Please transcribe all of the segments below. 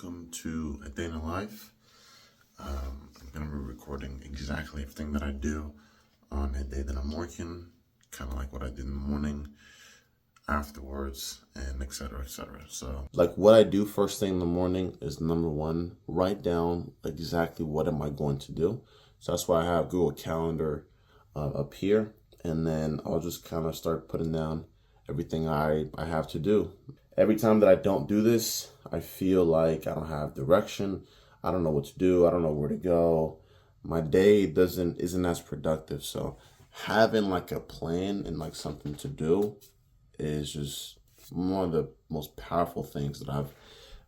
Welcome to A Day in the Life. I'm going to be recording exactly everything that I do on a day that I'm working, kind of like what I did in the morning, afterwards, and etc. etc. So, like what I do first thing in the morning is number one, write down exactly what am I going to do. So that's why I have Google Calendar up here, and then I'll just kind of start putting down everything I have to do. Every time that I don't do this, I feel like I don't have direction. I don't know what to do. I don't know where to go. My day isn't as productive. So having like a plan and like something to do is just one of the most powerful things that I've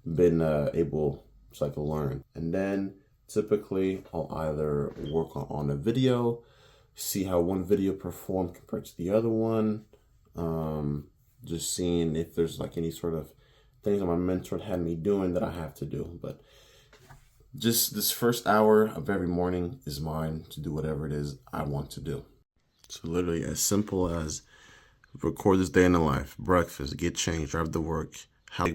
been able to like learn. And then typically I'll either work on a video, see how one video performed compared to the other one. Just seeing if there's like any sort of things that my mentor had me doing that I have to do. But just this first hour of every morning is mine to do whatever it is I want to do. So literally as simple as record this day in the life, breakfast, get changed, drive to work.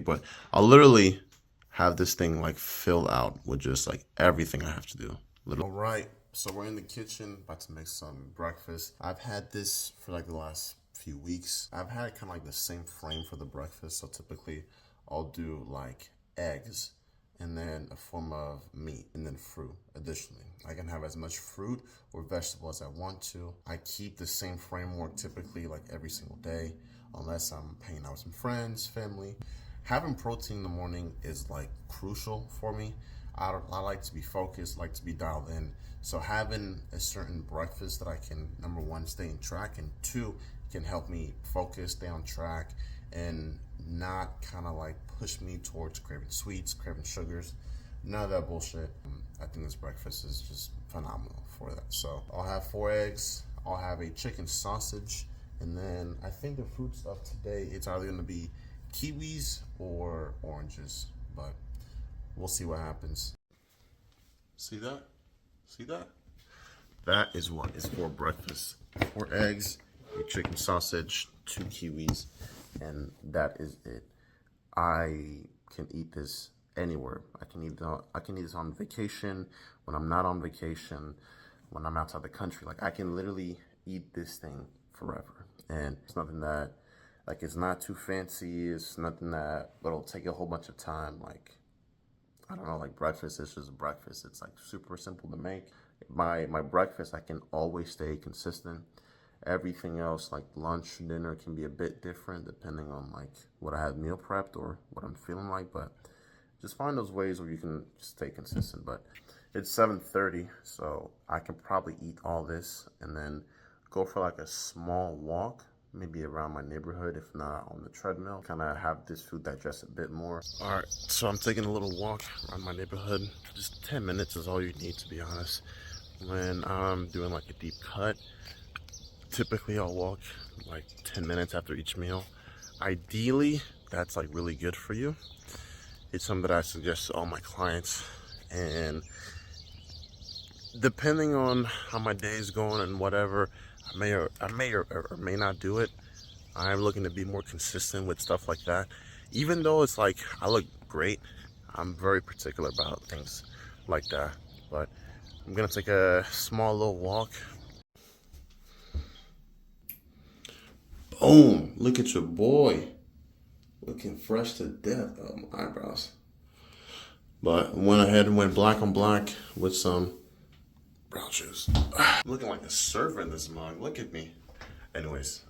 But I'll literally have this thing like filled out with just like everything I have to do. All right, so we're in the kitchen about to make some breakfast. I've had this for like the last few weeks. I've had kind of like the same frame for the breakfast. So typically I'll do like eggs and then a form of meat and then fruit. Additionally, I can have as much fruit or vegetable as I want to. I keep the same framework typically like every single day, unless I'm hanging out with some friends, family. Having protein in the morning is like crucial for me. I like to be focused, like to be dialed in. So having a certain breakfast that I can, number one, stay in track, and two, can help me focus, stay on track, and not kind of like push me towards craving sweets, craving sugars, none of that bullshit. I think this breakfast is just phenomenal for that. So I'll have 4 eggs, I'll have a chicken sausage, and then I think the fruit stuff today, it's either gonna be kiwis or oranges, but we'll see what happens. See that? See that? That is what is for breakfast. 4 eggs, a chicken sausage, 2 kiwis, and that is it. I can eat this anywhere. I can eat this on vacation, when I'm not on vacation, when I'm outside the country. Like I can literally eat this thing forever. And it's nothing that, like, it's not too fancy. It's nothing that it'll take a whole bunch of time. Like, I don't know, like breakfast is just breakfast. It's like super simple to make. My breakfast, I can always stay consistent. Everything else, like lunch, dinner, can be a bit different depending on like what I have meal prepped or what I'm feeling like. But just find those ways where you can stay consistent. But it's 7:30, so I can probably eat all this and then go for like a small walk, maybe around my neighborhood, if not on the treadmill. Kind of have this food digest a bit more. All right, so I'm taking a little walk around my neighborhood. Just 10 minutes is all you need, to be honest. When I'm doing like a deep cut, typically I'll walk like 10 minutes after each meal. Ideally, that's like really good for you. It's something that I suggest to all my clients. And depending on how my day is going and whatever, I may or may not do it. I'm looking to be more consistent with stuff like that. Even though it's like I look great, I'm very particular about things like that. But I'm gonna take a small little walk. Boom! Look at your boy, looking fresh to death. Oh, my eyebrows. But went ahead and went black on black with some brown shoes. Looking like a server in this mug. Look at me. Anyways,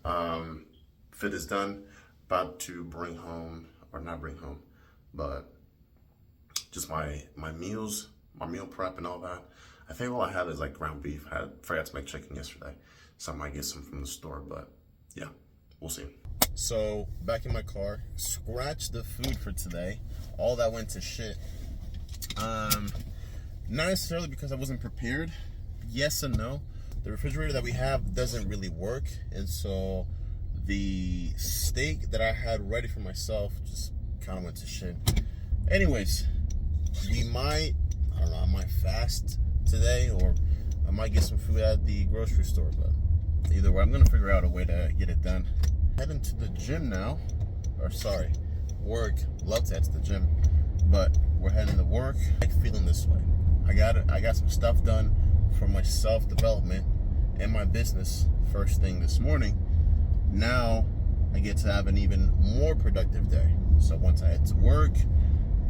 fit is done. About to bring home, or not bring home, but just my meals, my meal prep and all that. I think all I have is like ground beef. I forgot to make chicken yesterday, so I might get some from the store, but yeah, we'll see. So back in my car, scratch the food for today. All that went to shit. Not necessarily because I wasn't prepared. Yes and no. The refrigerator that we have doesn't really work, and so the steak that I had ready for myself just kind of went to shit. Anyways, I might fast today, or I might get some food at the grocery store, but either way, I'm gonna figure out a way to get it done. Heading to the gym now, or sorry, work. Love to head to the gym, but we're heading to work. I'm feeling this way. I got some stuff done for my self-development and my business first thing this morning. Now I get to have an even more productive day. So once I head to work,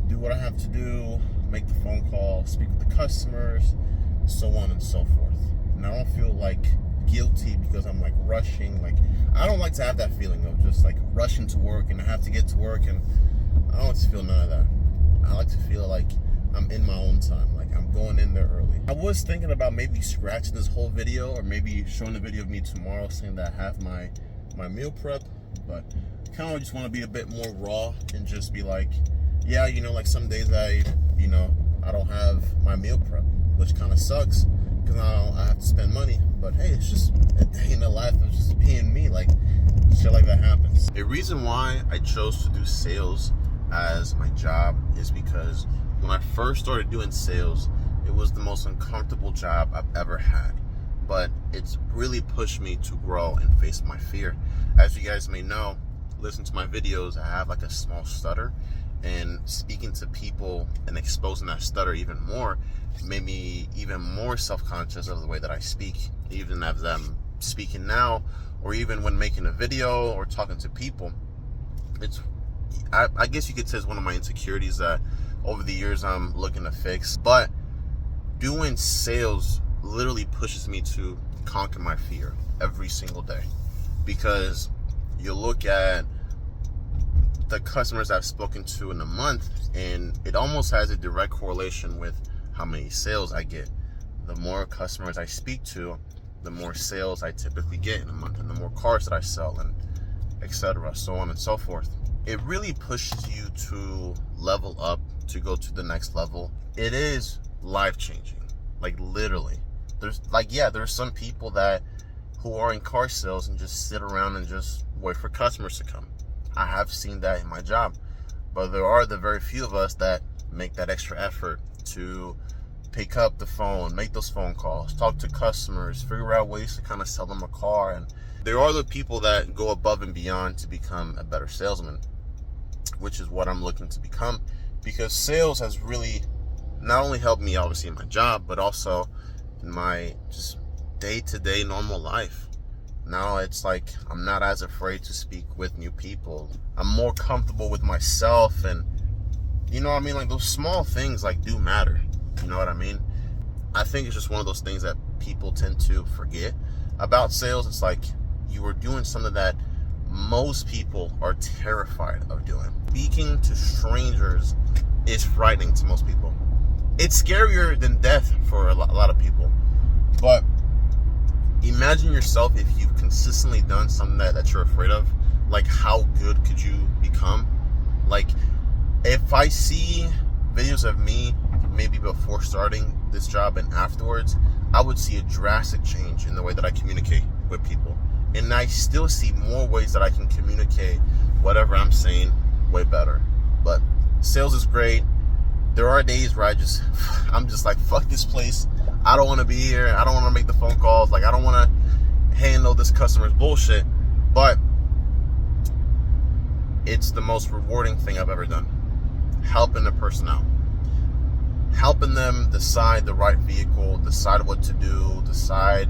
do what I have to do, make the phone call, speak with the customers, so on and so forth. And I don't feel like guilty because I'm like rushing. Like, I don't like to have that feeling of just like rushing to work and I have to get to work, and I don't like to feel none of that. I like to feel like I'm in my own time, like I'm going in there early. I was thinking about maybe scratching this whole video or maybe showing a video of me tomorrow saying that I have my meal prep, but I kind of just want to be a bit more raw and just be like, yeah, you know, like some days I don't have my meal prep, which kind of sucks because I have to spend money. But hey, it's just a day in the life of just being me. Like, shit like that happens. A reason why I chose to do sales as my job is because when I first started doing sales, it was the most uncomfortable job I've ever had. But it's really pushed me to grow and face my fear. As you guys may know, listen to my videos, I have like a small stutter, and speaking to people and exposing that stutter even more made me even more self-conscious of the way that I speak, even as I'm speaking now, or even when making a video or talking to people. I guess you could say it's one of my insecurities that over the years I'm looking to fix. But doing sales literally pushes me to conquer my fear every single day, because you look at the customers I've spoken to in a month, and it almost has a direct correlation with how many sales I get. The more customers I speak to, the more sales I typically get in a month, and the more cars that I sell, and etc., so on and so forth. It really pushes you to level up, to go to the next level. It is life-changing, like literally. There's some people who are in car sales and just sit around and just wait for customers to come. I have seen that in my job, but there are the very few of us that make that extra effort to pick up the phone, make those phone calls, talk to customers, figure out ways to kind of sell them a car. And there are the people that go above and beyond to become a better salesman, which is what I'm looking to become, because sales has really not only helped me obviously in my job, but also in my just day-to-day normal life. Now it's like I'm not as afraid to speak with new people. I'm more comfortable with myself, and you know what I mean? Like those small things like do matter. You know what I mean? I think it's just one of those things that people tend to forget about sales. It's like you are doing something that most people are terrified of doing. Speaking to strangers is frightening to most people. It's scarier than death for a lot of people. But imagine yourself if you've consistently done something that you're afraid of. Like, how good could you become? Like, if I see videos of me maybe before starting this job and afterwards, I would see a drastic change in the way that I communicate with people. And I still see more ways that I can communicate whatever I'm saying way better. But sales is great. There are days where I'm just like, fuck this place. I don't want to be here. I don't want to make the phone calls. Like, I don't want to handle this customer's bullshit. But it's the most rewarding thing I've ever done. Helping a person out. Helping them decide the right vehicle, decide what to do, decide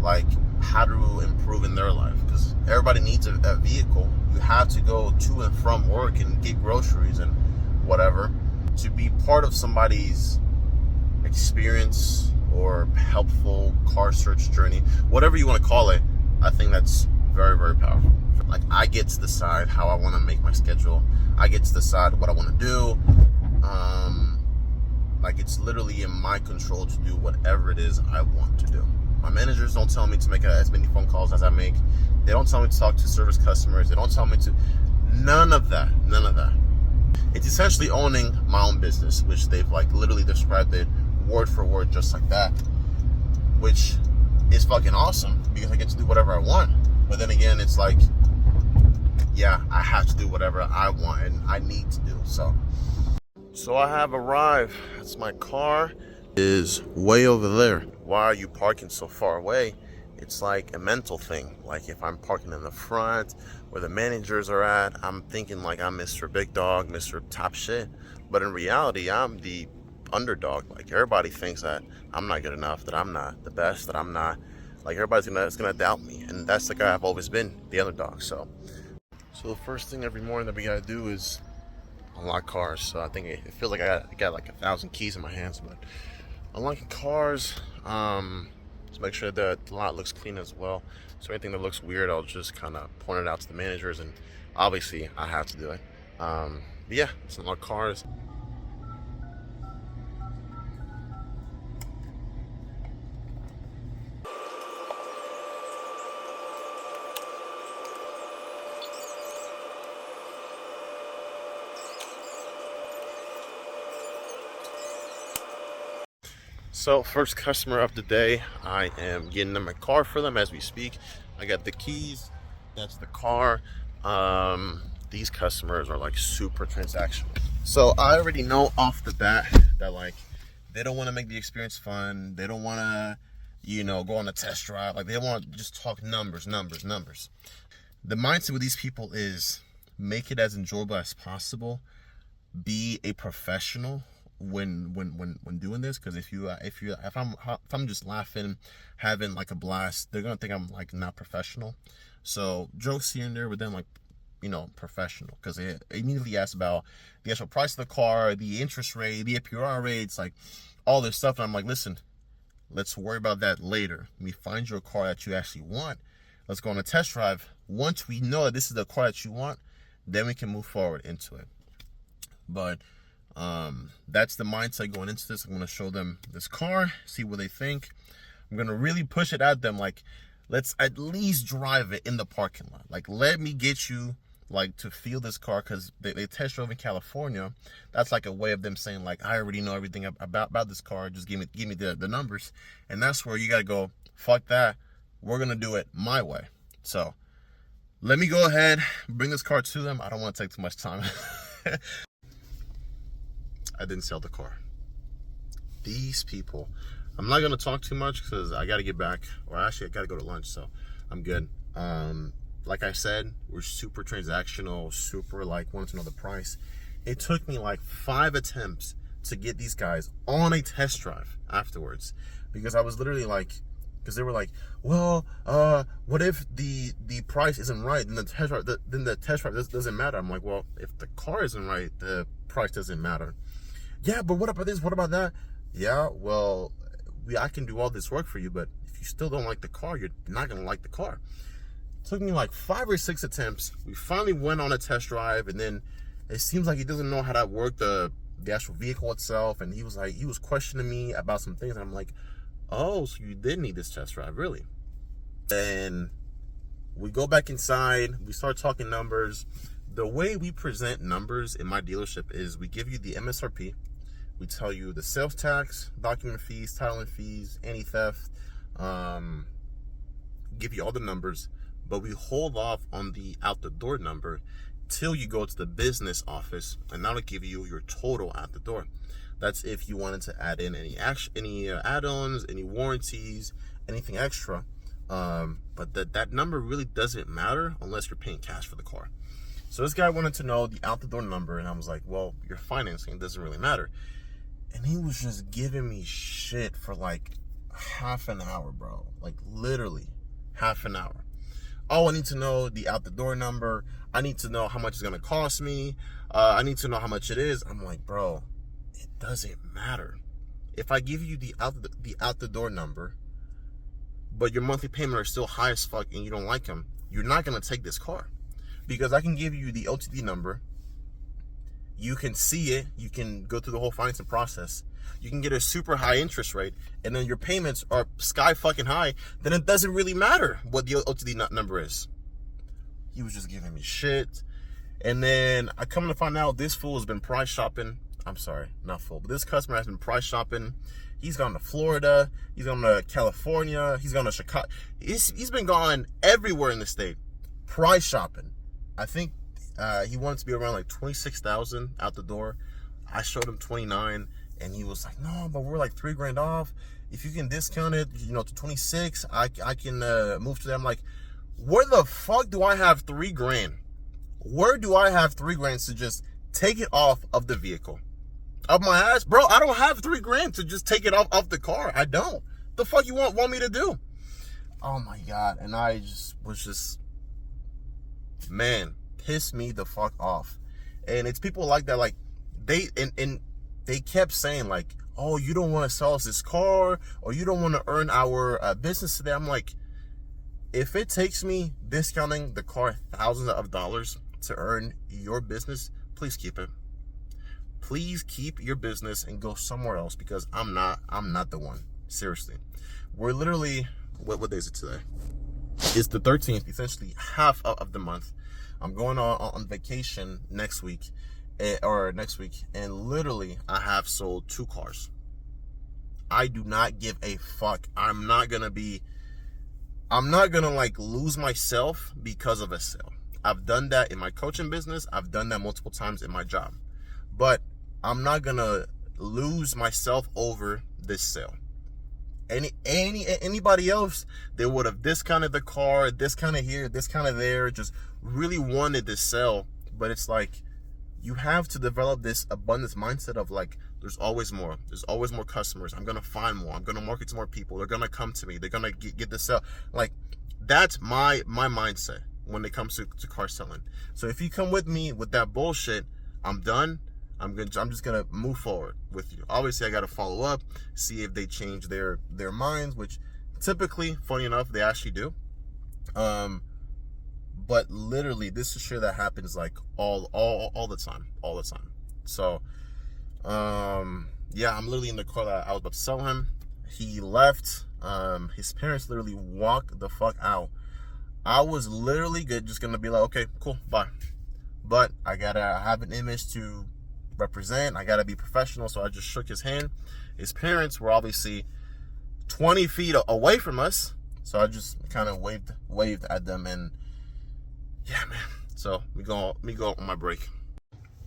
like how to improve in their life. Because everybody needs a vehicle. You have to go to and from work and get groceries and whatever. To be part of somebody's experience or helpful car search journey, whatever you want to call it, I think that's very, very powerful. Like, I get to decide how I want to make my schedule. I get to decide what I want to do. Like, it's literally in my control to do whatever it is I want to do. My managers don't tell me to make as many phone calls as I make. They don't tell me to talk to service customers. They don't tell me to. None of that. None of that. It's essentially owning my own business, which they've like literally described it word for word just like that, which is fucking awesome because I get to do whatever I want. But then again, it's like, yeah, I have to do whatever I want and I need to do. So I have arrived. That's my car is way over there. Why are you parking so far away? it's like a mental thing. Like if I'm parking in the front where the managers are at, I'm thinking like I'm Mr. Big Dog, Mr. Top Shit. But in reality, I'm the underdog. Like everybody thinks that I'm not good enough, that I'm not the best, that I'm not. Like everybody's gonna doubt me, and that's the guy I've always been, the underdog. So the first thing every morning that we gotta do is unlock cars. So I think it feels like I got like 1,000 keys in my hands, but unlocking cars. Just make sure that the lot looks clean as well. So anything that looks weird, I'll just kind of point it out to the managers, and obviously I have to do it. But yeah, it's unlock cars. So first customer of the day, I am getting in my car for them as we speak. I got the keys, that's the car. These customers are like super transactional. So I already know off the bat that like they don't want to make the experience fun. They don't want to, go on a test drive. Like they want to just talk numbers. The mindset with these people is make it as enjoyable as possible. Be a professional when doing this, because if I'm just laughing, having like a blast, they're gonna think I'm like not professional. So jokes here and there, but then like professional, because they immediately ask about the actual price of the car, the interest rate, the APR rates, like all this stuff, and I'm like, listen, let's worry about that later. When we find your car that you actually want, let's go on a test drive. Once we know that this is the car that you want, then we can move forward into it. But that's the mindset going into this. I'm going to show them this car, see what they think. I'm going to really push it at them. Like, let's at least drive it in the parking lot. Like, let me get you like to feel this car, because they test drove in California. That's like a way of them saying like, I already know everything about this car. Just give me the numbers. And that's where you got to go, fuck that. We're going to do it my way. So let me go ahead, bring this car to them. I don't want to take too much time. I didn't sell the car. These people, I'm not gonna talk too much because I gotta get back, or actually I gotta go to lunch, so I'm good. Like I said, we're super transactional, super like wanting to know the price. It took me like 5 attempts to get these guys on a test drive afterwards, because I was literally like, because they were like, well, what if the price isn't right, then the test drive doesn't matter. I'm like, well, if the car isn't right, the price doesn't matter. Yeah, but what about this? What about that? Yeah, well, I can do all this work for you, but if you still don't like the car, you're not gonna like the car. It took me like 5 or 6 attempts. We finally went on a test drive, and then it seems like he doesn't know how to work the actual vehicle itself, and he was questioning me about some things, and I'm like, oh, so you did need this test drive, really? And we go back inside, we start talking numbers. The way we present numbers in my dealership is we give you the MSRP, we tell you the sales tax, document fees, titling fees, anti-theft, give you all the numbers, but we hold off on the out the door number till you go to the business office, and that'll give you your total out the door. That's if you wanted to add in any add-ons, any warranties, anything extra. But that number really doesn't matter unless you're paying cash for the car. So this guy wanted to know the out the door number, and I was like, well, your financing doesn't really matter. And he was just giving me shit for like half an hour, bro. Like literally half an hour. Oh, I need to know the out the door number. I need to know how much it's gonna cost me. I need to know how much it is. I'm like, bro, it doesn't matter. If I give you the out the door number, but your monthly payment are still high as fuck and you don't like them, you're not gonna take this car. Because I can give you the OTD number, you can see it, you can go through the whole financing process, you can get a super high interest rate, and then your payments are sky fucking high, then it doesn't really matter what the OTD number is. He was just giving me shit. And then I come to find out this fool has been price shopping. I'm sorry, not fool, but this customer has been price shopping. He's gone to Florida, he's gone to California, he's gone to Chicago. He's been gone everywhere in the state, price shopping. I think he wanted to be around like 26,000 out the door. I showed him 29, and he was like, no, but we're like $3,000 off. if you can discount it, to 26, I can move to that. I'm like, where the fuck do I have $3,000? Where do I have $3,000 to just take it off of the vehicle? Of my ass? Bro, I don't have $3,000 to just take it off the car. I don't. The fuck you want me to do? Oh my God. And I was just, man, piss me the fuck off. And it's people like that, like, they kept saying, like, oh, you don't want to sell us this car, or you don't want to earn our business today. I'm like, if it takes me discounting the car thousands of dollars to earn your business, please keep it. Please keep your business and go somewhere else, because I'm not the one. Seriously. We're literally, what day is it today? It's the 13th, essentially half of the month. I'm going on vacation next week, and literally I have sold 2 cars. I do not give a fuck. I'm not gonna like lose myself because of a sale. I've done that in my coaching business. I've done that multiple times in my job, but I'm not gonna lose myself over this sale. Anybody else, they would have discounted the car, discounted here, discounted there, just really wanted to sell. But it's like, you have to develop this abundance mindset of like, there's always more. There's always more customers. I'm gonna find more. I'm gonna market to more people. They're gonna come to me. They're gonna get the sale. Like, that's my mindset when it comes to car selling. So if you come with me with that bullshit, I'm done. I'm just gonna move forward with you. Obviously, I gotta follow up, see if they change their minds, which typically, funny enough, they actually do. But literally, this is shit that happens like all the time. So, yeah, I'm literally in the car that I was about to sell him. He left. His parents literally walked the fuck out. I was literally just gonna be like, okay, cool, bye. But I gotta have an image to represent. I gotta be professional, so I just shook his hand. His parents were obviously 20 feet away from us, so I just kind of waved at them, and yeah, man. So me go on my break.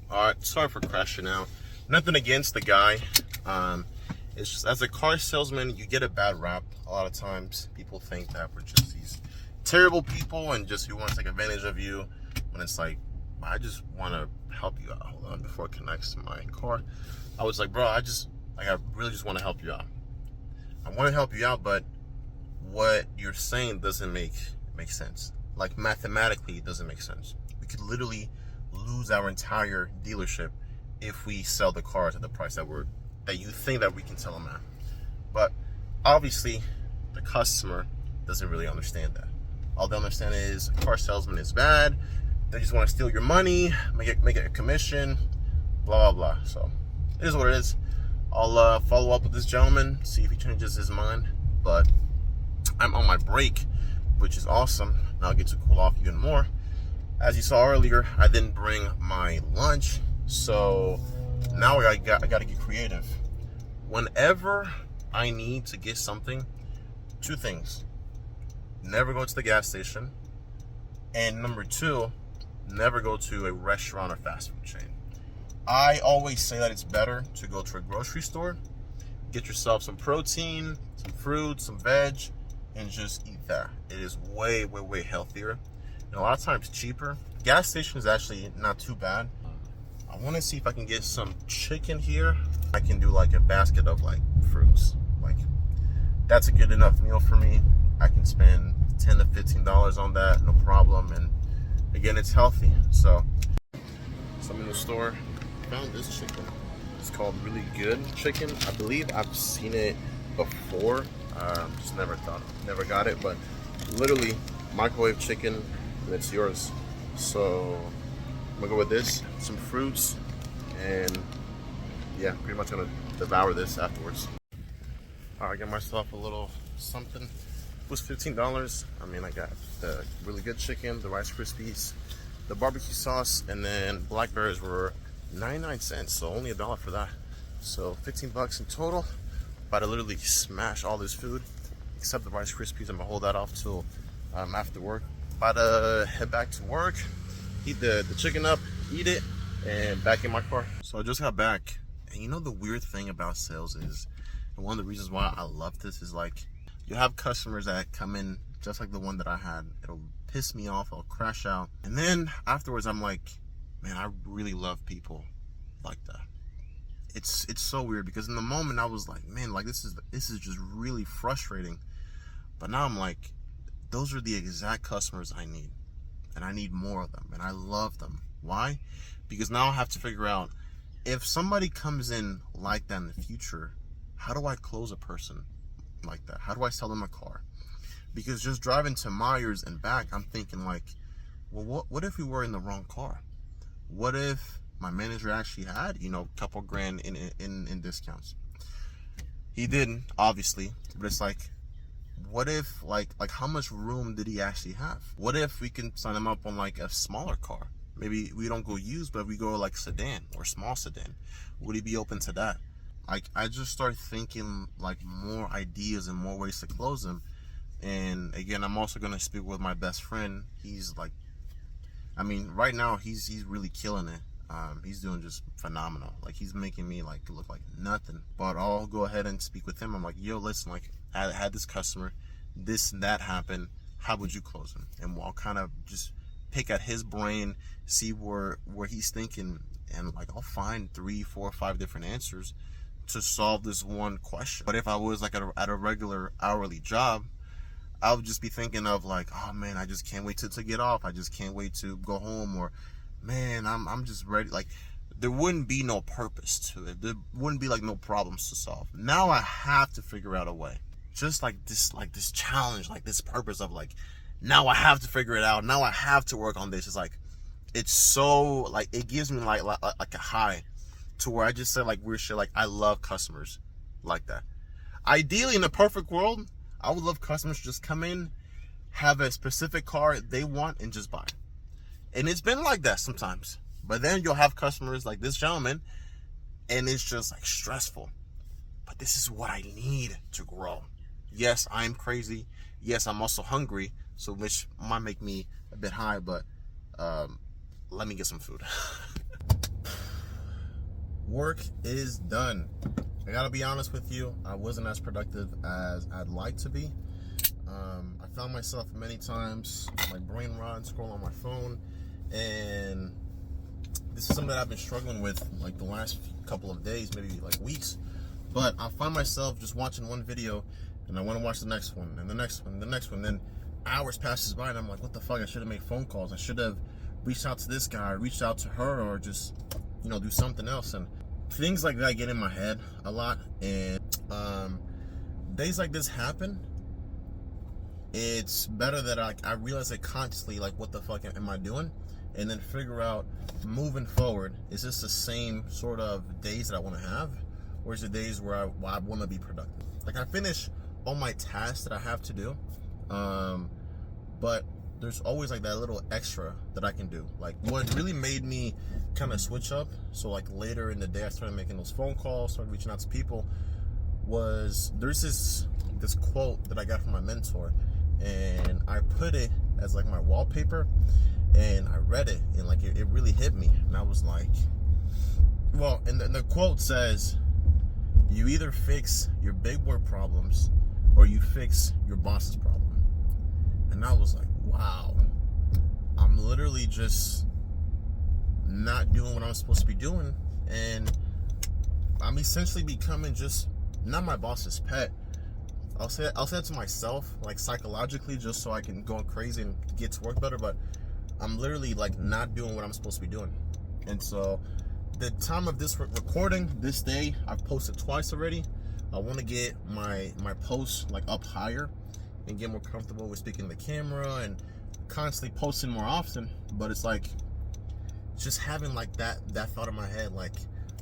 All right, sorry for crashing out. Nothing against the guy. It's just, as a car salesman, you get a bad rap. A lot of times, people think that we're just these terrible people and just who want to take advantage of you, when it's like, I just want to help you out. Hold on, before it connects to my car. I was like, bro, I really just want to help you out. I want to help you out, but what you're saying doesn't make sense. Like, mathematically, it doesn't make sense. We could literally lose our entire dealership if we sell the cars at the price that you think that we can sell them at. But obviously, the customer doesn't really understand that. All they understand is a car salesman is bad. They just want to steal your money, make it a commission, blah, blah, blah. So it is what it is. I'll follow up with this gentleman, see if he changes his mind. But I'm on my break, which is awesome. Now I'll get to cool off even more. As you saw earlier, I didn't bring my lunch, so now I got to get creative. Whenever I need to get something, 2 things: never go to the gas station, and number 2, never go to a restaurant or fast food chain. I always say that it's better to go to a grocery store, get yourself some protein, some fruit, some veg, and just eat that. It is way, way, way healthier, and a lot of times cheaper. Gas station is actually not too bad. I want to see if I can get some chicken here. I can do like a basket of like fruits. Like, that's a good enough meal for me. I can spend $10 to $15 on that, no problem. And again, it's healthy. So I'm in the store, found this chicken. It's called Really Good Chicken. I believe I've seen it before. Just never got it. But literally, microwave chicken, and it's yours. So I'm gonna go with this, some fruits, and yeah, pretty much gonna devour this afterwards. All right, I got myself a little something. It was $15. I mean, I got the Really Good Chicken, the Rice Krispies, the barbecue sauce, and then blackberries were 99 cents, so only $1 for that. So 15 bucks in total. About to literally smash all this food, except the Rice Krispies. I'm gonna hold that off till after work. About to head back to work, heat the chicken up, eat it, and back in my car. So I just got back, and you know the weird thing about sales is And one of the reasons why I love this is like, you have customers that come in just like the one that I had. It'll piss me off. I'll crash out. And then afterwards, I'm like, man, I really love people like that. It's so weird because in the moment I was like, man, like this is just really frustrating. But now I'm like, those are the exact customers I need. And I need more of them. And I love them. Why? Because now I have to figure out, if somebody comes in like that in the future, how do I close a person like that? How do I sell them a car? Because just driving to Myers and back, I'm thinking like, well, what if we were in the wrong car? What if my manager actually had, a couple grand in discounts? He didn't, obviously, but it's like, what if, like how much room did he actually have? What if we can sign him up on like a smaller car? Maybe we don't go used, but we go like sedan or small sedan. Would he be open to that? Like, I just start thinking like more ideas and more ways to close them. And again, I'm also gonna speak with my best friend. He's like, right now he's really killing it. He's doing just phenomenal. Like, he's making me like look like nothing. But I'll go ahead and speak with him. I'm like, yo, listen, like I had this customer, this and that happened. How would you close him? And I'll kind of just pick at his brain, see where he's thinking, and like I'll find 3, 4, 5 different answers to solve this one question. But if I was like at a regular hourly job, I would just be thinking of like, oh man, I just can't wait to get off. I just can't wait to go home. Or man, I'm just ready. Like, there wouldn't be no purpose to it. There wouldn't be like no problems to solve. Now I have to figure out a way. Just like this challenge, like this purpose of like, now I have to figure it out. Now I have to work on this. It's like, it's so like, it gives me like a high to where I just said like weird shit. Like, I love customers like that. Ideally, in a perfect world, I would love customers to just come in, have a specific car they want, and just buy. And it's been like that sometimes. But then you'll have customers like this gentleman, and it's just like stressful. But this is what I need to grow. Yes, I'm crazy. Yes, I'm also hungry, so which might make me a bit high, but let me get some food. Work is done. I gotta be honest with you, I wasn't as productive as I'd like to be. I found myself many times, my brain rot, scrolling on my phone, and this is something that I've been struggling with like the last couple of days, maybe like weeks. But I find myself just watching one video, and I want to watch the next one, and the next one, and the next one. Then hours passes by, and I'm like, what the fuck? I should have made phone calls. I should have reached out to this guy, reached out to her, or just, do something else. And things like that get in my head a lot. And days like this happen. It's better that I realize it consciously, like, what the fuck am I doing? And then figure out, moving forward, is this the same sort of days that I want to have? Or is it days where I want to be productive? Like, I finish all my tasks that I have to do. But there's always like that little extra that I can do. Like, what really made me kind of switch up, so like later in the day I started making those phone calls, started reaching out to people, was there's this quote that I got from my mentor, and I put it as like my wallpaper, and I read it, and like it really hit me. And I was like, well, and the quote says, you either fix your big boy problems or you fix your boss's problem. And I was like, wow, I'm literally just not doing what I'm supposed to be doing, and I'm essentially becoming just not my boss's pet. I'll say it to myself, like psychologically, just so I can go crazy and get to work better. But I'm literally like not doing what I'm supposed to be doing. And so the time of this recording, this day, I've posted twice already. I want to get my posts like up higher and get more comfortable with speaking to the camera and constantly posting more often. But it's like just having like that thought in my head, like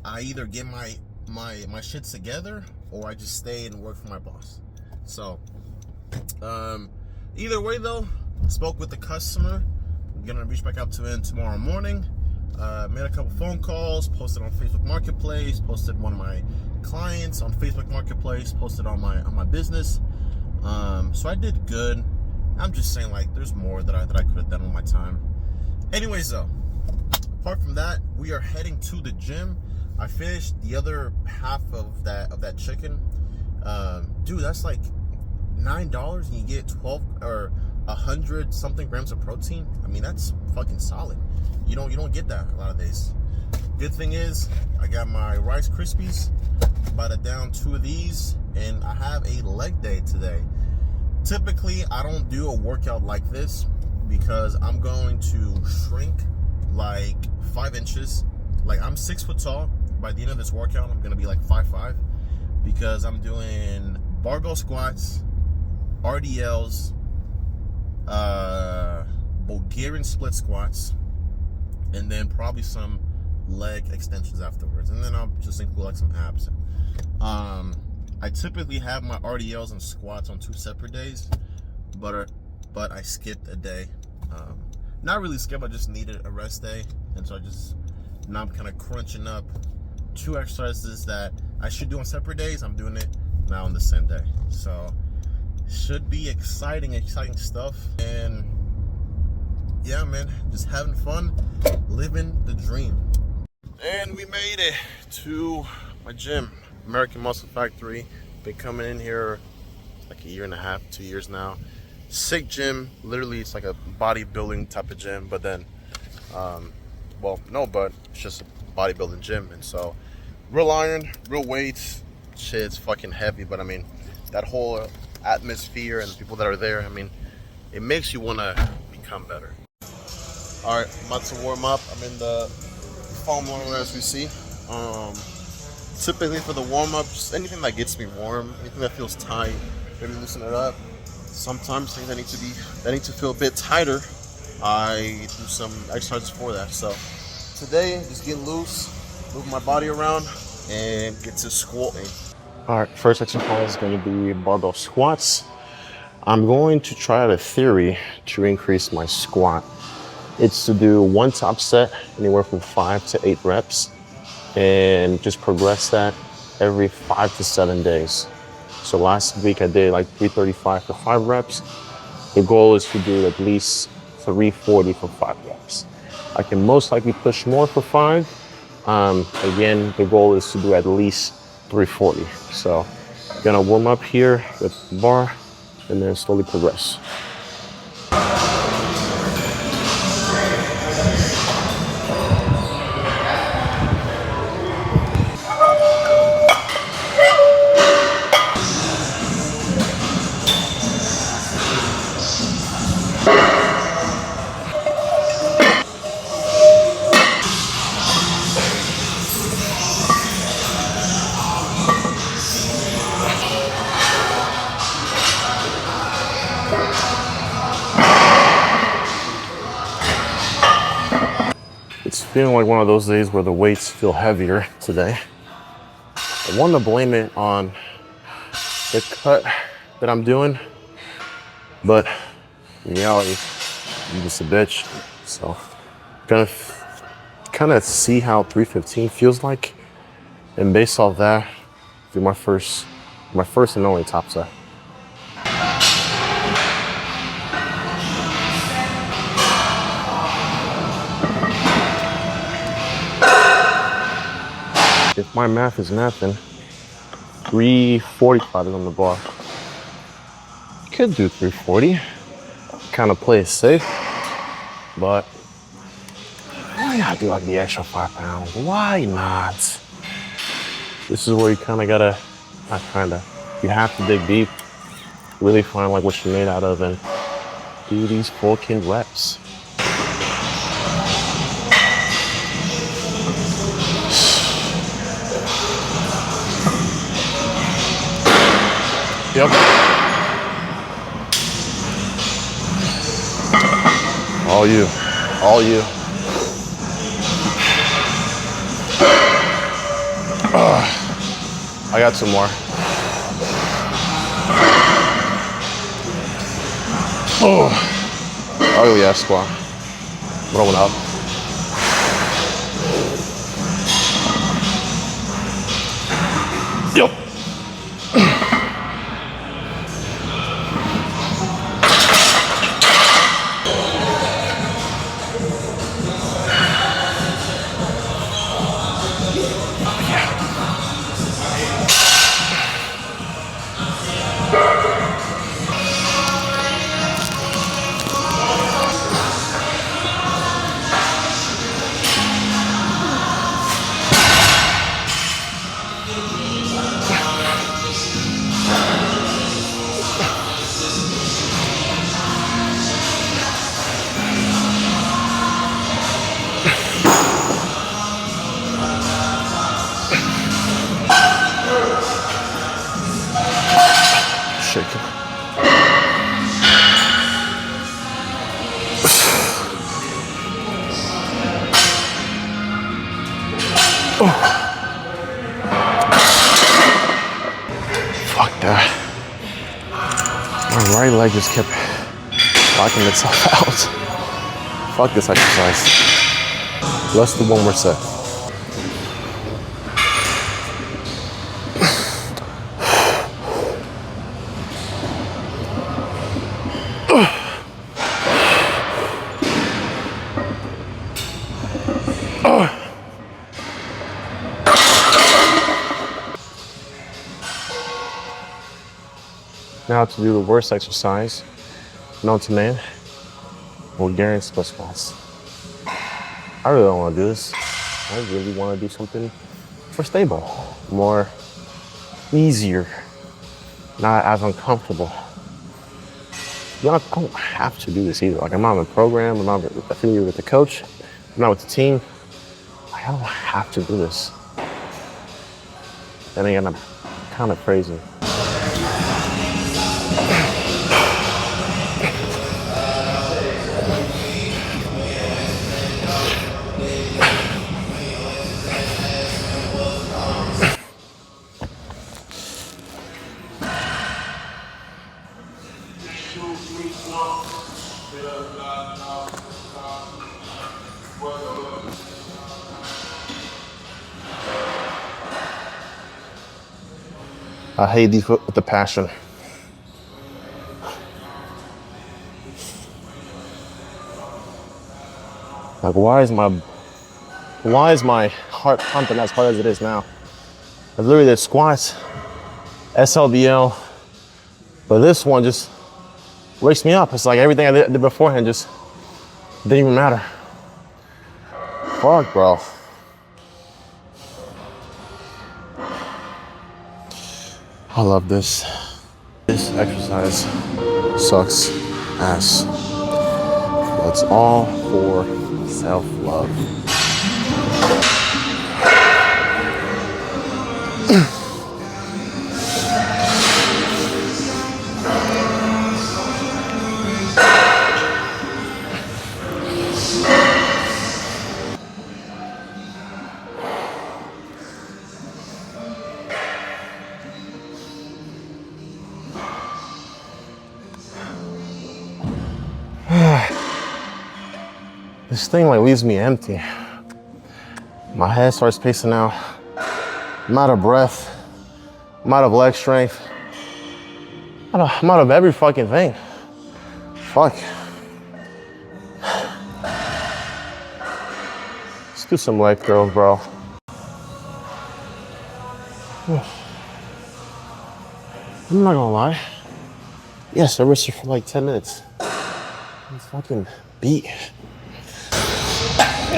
I either get my shit together or I just stay and work for my boss. So either way though, spoke with the customer. I'm gonna reach back out to him tomorrow morning. Made a couple phone calls, posted on Facebook Marketplace, posted one of my clients on Facebook Marketplace, posted on my business. So I did good. I'm just saying, like, there's more that I could have done with my time. Anyways though, apart from that, we are heading to the gym. I finished the other half of that chicken, Dude, that's like $9 and you get 12 or 100 something grams of protein. I mean, that's fucking solid. You don't get that a lot of days. Good thing is I got my Rice Krispies, about to down 2 of these, and I have a leg day today. Typically I don't do a workout like this because I'm going to shrink like 5 inches. Like, I'm 6 foot tall. By the end of this workout I'm gonna be like 5'5", because I'm doing barbell squats, RDLs, Bulgarian split squats, and then probably some leg extensions afterwards, and then I'll just include like some abs. I typically have my RDLs and squats on 2 separate days, but I skipped a day. Not really skip, I just needed a rest day, and so now I'm kind of crunching up 2 exercises that I should do on separate days. I'm doing it now on the same day, so should be exciting stuff. And yeah, man, just having fun, living the dream. And we made it to my gym, American Muscle Factory. Been coming in here like 1.5 years, 2 years now. Sick gym. Literally, it's like a bodybuilding type of gym, but then, but it's just a bodybuilding gym. And so, real iron, real weights. Shit's fucking heavy, but I mean, that whole atmosphere and the people that are there, I mean, it makes you want to become better. All right, I'm about to warm up. I'm in the foam roller, as we see. Typically for the warm up, just anything that gets me warm, anything that feels tight, maybe loosen it up. Sometimes things that need to feel a bit tighter, I do some exercises for that. So today, just get loose, move my body around, and get to squatting. All right, first exercise is going to be barbell squats. I'm going to try out a theory to increase my squat. It's to do 1 top set, anywhere from 5 to 8 reps, and just progress that every 5 to 7 days. So last week I did like 335 for 5 reps. The goal is to do at least 340 for 5 reps. I can most likely push more for 5. Again, the goal is to do at least 340. So gonna warm up here with the bar and then slowly progress. It's feeling like one of those days where the weights feel heavier today. I want to blame it on the cut that I'm doing, but in reality, I'm just a bitch. So gonna kind of see how 315 feels like, and based off that, do my first and only top set. If my math is mathing, 345 is on the bar. Could do 340. Kind of play it safe, but why not do like the extra 5 pounds? Why not? This is where you you have to dig deep, really find like what you're made out of, and do these fucking reps. Yep. All you. I got 2 more. Oh yeah, squat. Rolling up. Yep. right leg just kept locking itself out. Fuck this exercise. Let's do one more set. Now to do the worst exercise known to man, Bulgarian split squats. I really don't want to do this. I really want to do something more stable, more easier, not as uncomfortable. Y'all don't have to do this either. Like, I'm not in a program, I'm not affiliated with the coach, I'm not with the team. Like, I don't have to do this. Then again, I'm kind of crazy. I hate these with a passion. Like, why is my heart pumping as hard as it is now? I literally did squats, SLDL, but this one just wakes me up. It's like everything I did beforehand just didn't even matter. Fuck, bro. I love this. This exercise sucks ass. But it's all for self-love. This thing like leaves me empty. My head starts pacing out. I'm out of breath. I'm out of leg strength. I'm out of every fucking thing. Fuck. Let's do some leg curls, bro. I'm not gonna lie. Yes, I rested for like 10 minutes. I'm fucking beat. I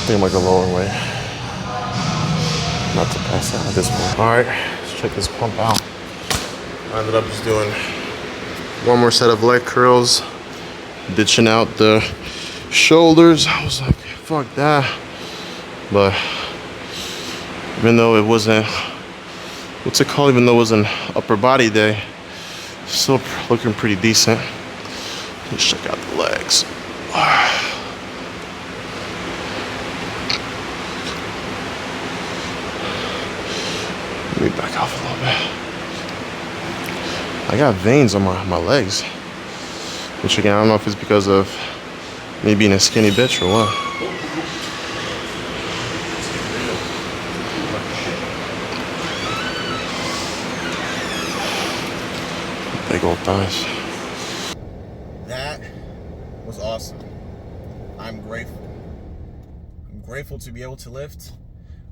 think I might go lower weight. Not to pass out at this point. All right, let's check this pump out. I ended up just doing one more set of leg curls, ditching out the shoulders. I was like, fuck that. But even though it wasn't, what's it called? Even though it was an upper body day, still looking pretty decent. Let's check out the legs. Let me back off a little bit. I got veins on my legs, which again, I don't know if it's because of me being a skinny bitch or what. Big old thighs. That was awesome. I'm grateful. I'm grateful to be able to lift.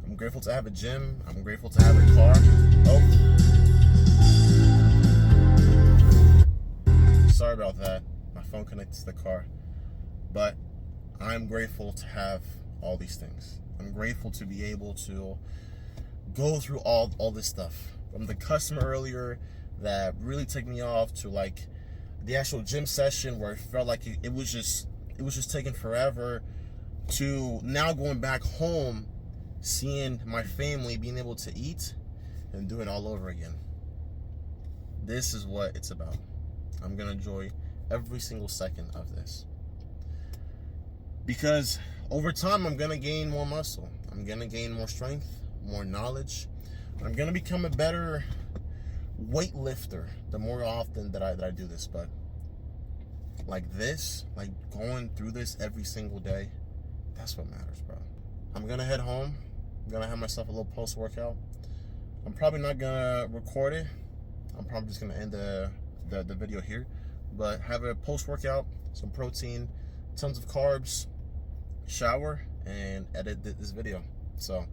I'm grateful to have a gym. I'm grateful to have a car. Oh. Sorry about that. My phone connected to the car. But I'm grateful to have all these things. I'm grateful to be able to go through all this stuff. From the customer earlier that really took me off to like the actual gym session where it felt like it was just taking forever, to now going back home, seeing my family, being able to eat and do it all over again. This is what it's about. I'm gonna enjoy every single second of this. Because over time, I'm gonna gain more muscle. I'm gonna gain more strength, more knowledge. I'm gonna become a better weightlifter the more often that I do this. But like this, like going through this every single day, that's what matters, bro. I'm gonna head home. I'm gonna have myself a little post-workout. I'm probably not gonna record it. I'm probably just gonna end the video here. But have a post-workout, some protein, tons of carbs, shower, and edit this video. So